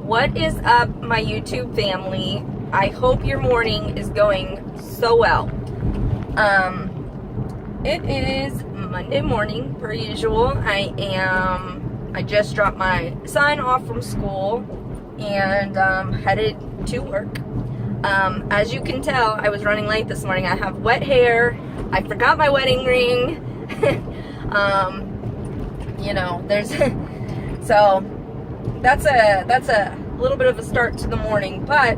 What is up, my YouTube family? I hope your morning is going so well. It is Monday morning, per usual. I just dropped my son off from school and headed to work. As you can tell, I was running late this morning. I have wet hair. I forgot my wedding ring. There's so that's a little bit of a start to the morning, but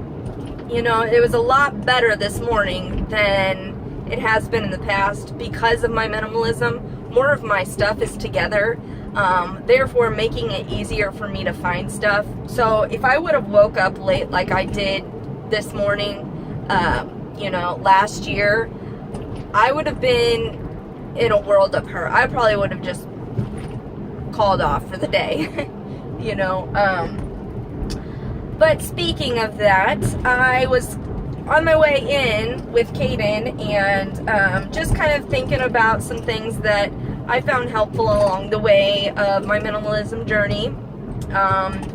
it was a lot better this morning than it has been in the past because of my minimalism. More of my stuff is together, therefore making it easier for me to find stuff. So if I would have woke up late like I did this morning, last year, I would have been in a world of hurt. I probably would have just called off for the day. But speaking of that, I was on my way in with Kaden and just kind of thinking about some things that I found helpful along the way of my minimalism journey.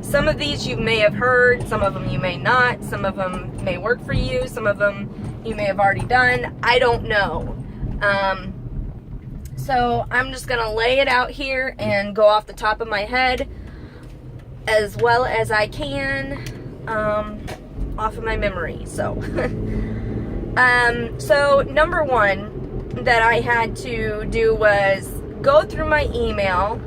Some of these you may have heard, some of them you may not, some of them may work for you, some of them you may have already done. I don't know. So I'm just going to lay it out here and go off the top of my head as well as I can, off of my memory. So, so number one that I had to do was go through my email,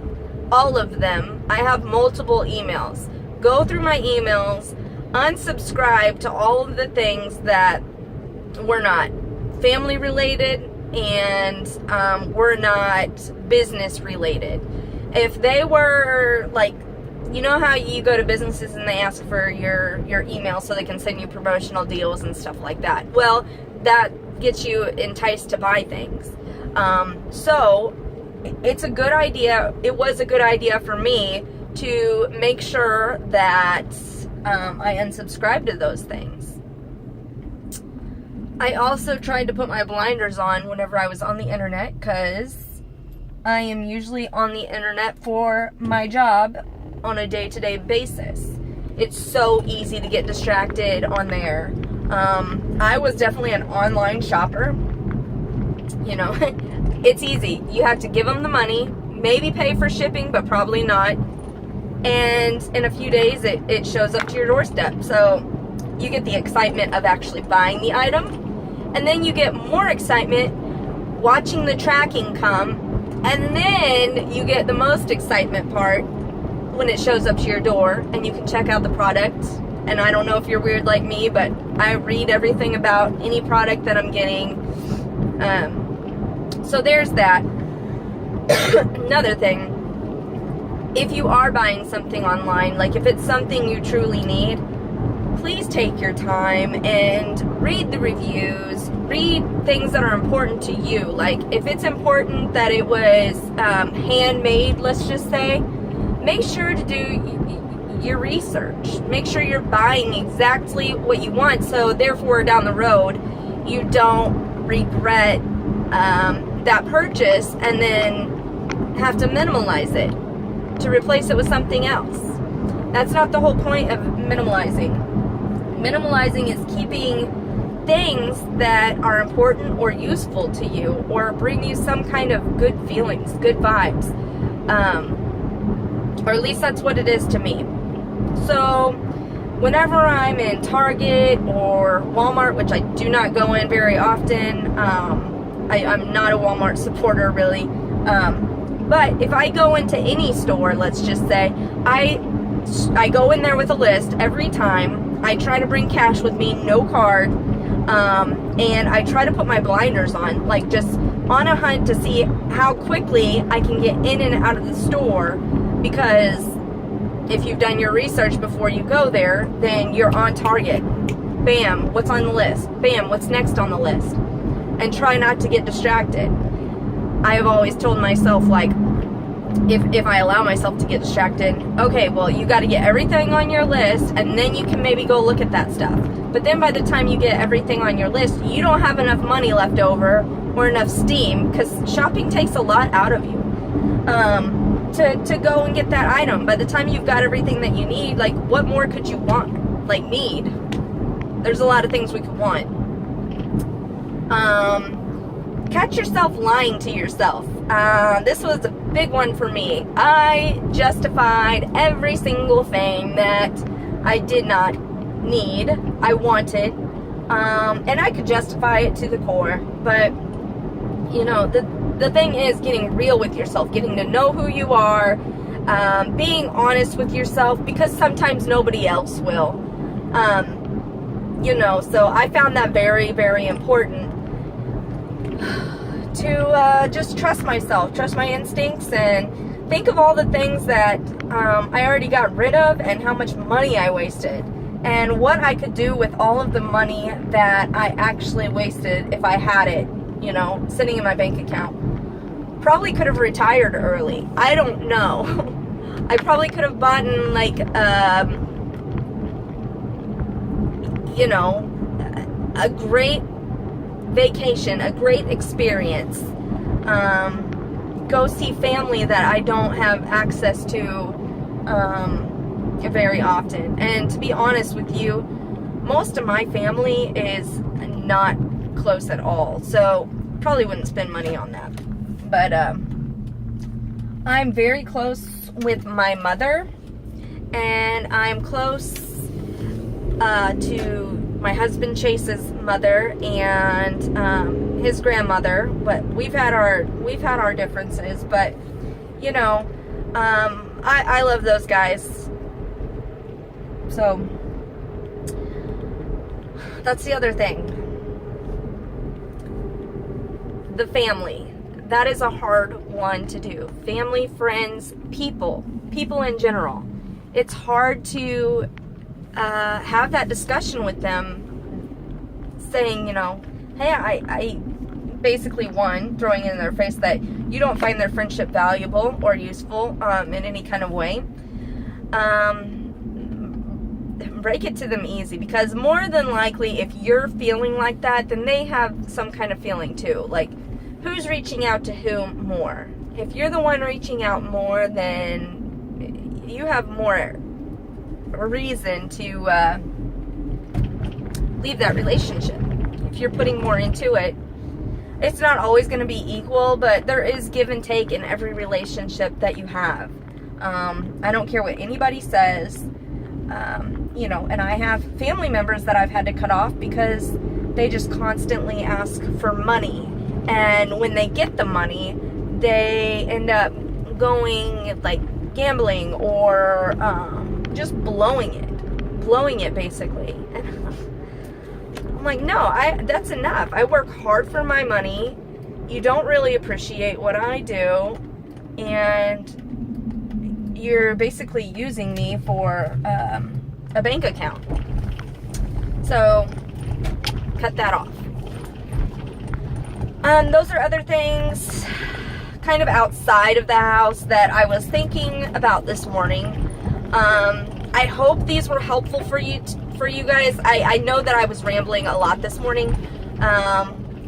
all of them. I have multiple emails. Go through my emails, unsubscribe to all of the things that were not family related and were not business related. If they were like, how you go to businesses and they ask for your email so they can send you promotional deals and stuff like that. Well, that gets you enticed to buy things. So it's a good idea. It was a good idea for me to make sure that I unsubscribe to those things. I also tried to put my blinders on whenever I was on the internet because I am usually on the internet for my job on a day-to-day basis. It's so easy to get distracted on there. I was definitely an online shopper. It's easy. You have to give them the money, maybe pay for shipping, but probably not. And in a few days, it shows up to your doorstep. So you get the excitement of actually buying the item. And then you get more excitement watching the tracking come. And then you get the most excitement part when it shows up to your door and you can check out the product. And I don't know if you're weird like me, but I read everything about any product that I'm getting. So there's that. Another thing, if you are buying something online, like if it's something you truly need, please take your time and read the reviews, read things that are important to you. Like if it's important that it was handmade, let's just say, make sure to do your research. Make sure you're buying exactly what you want, so therefore down the road you don't regret that purchase and then have to minimalize it to replace it with something else. That's not the whole point of minimalizing. Minimalizing is keeping things that are important or useful to you or bring you some kind of good feelings, good vibes. Or at least that's what it is to me. So whenever I'm in Target or Walmart, which I do not go in very often, I'm not a Walmart supporter really, but if I go into any store, let's just say, I go in there with a list every time. I try to bring cash with me, no card, and I try to put my blinders on, like just on a hunt to see how quickly I can get in and out of the store, because if you've done your research before you go there, then you're on target. Bam, what's on the list? Bam, what's next on the list? And try not to get distracted. I have always told myself, like, if I allow myself to get distracted, okay, well, you got to get everything on your list, and then you can maybe go look at that stuff. But then by the time you get everything on your list, you don't have enough money left over or enough steam, because shopping takes a lot out of you. to go and get that item. By the time you've got everything that you need, like, what more could you want? Like, need. There's a lot of things we could want. Catch yourself lying to yourself. This was a big one for me. I justified every single thing that I did not need, I wanted, and I could justify it to the core. But, you know, the thing is getting real with yourself, getting to know who you are, being honest with yourself, because sometimes nobody else will. You know, so I found that very, very important to just trust myself, trust my instincts, and think of all the things that I already got rid of and how much money I wasted, and what I could do with all of the money that I actually wasted if I had it, you know, sitting in my bank account. Probably could have retired early. I don't know. I probably could have bought like, you know, a great vacation, a great experience. Go see family that I don't have access to very often. And to be honest with you, most of my family is not close at all, so probably wouldn't spend money on that. But I'm very close with my mother, and I'm close to my husband Chase's mother and his grandmother. But we've had our differences, but you know, I love those guys. So that's the other thing. The family. That is a hard one to do. Family, friends, people in general. It's hard to have that discussion with them, saying, you know, hey, I basically, one, throwing in their face that you don't find their friendship valuable or useful in any kind of way. Break it to them easy, because more than likely, if you're feeling like that, then they have some kind of feeling too. Like, who's reaching out to whom more? If you're the one reaching out more, then you have more reason to leave that relationship. If you're putting more into it, it's not always going to be equal, but there is give and take in every relationship that you have. I don't care what anybody says, you know, and I have family members that I've had to cut off because they just constantly ask for money. And when they get the money, they end up going like gambling or just blowing it basically. And I'm like, no, that's enough. I work hard for my money. You don't really appreciate what I do, and you're basically using me for a bank account. So cut that off. Those are other things kind of outside of the house that I was thinking about this morning. I hope these were helpful for you guys. I know that I was rambling a lot this morning,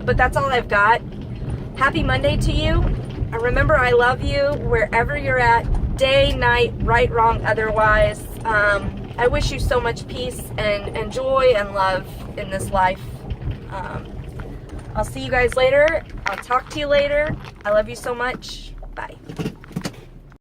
but that's all I've got. Happy Monday to you. Remember, I love you wherever you're at, day, night, right, wrong, otherwise. I wish you so much peace and joy and love in this life. I'll see you guys later. I'll talk to you later. I love you so much. Bye.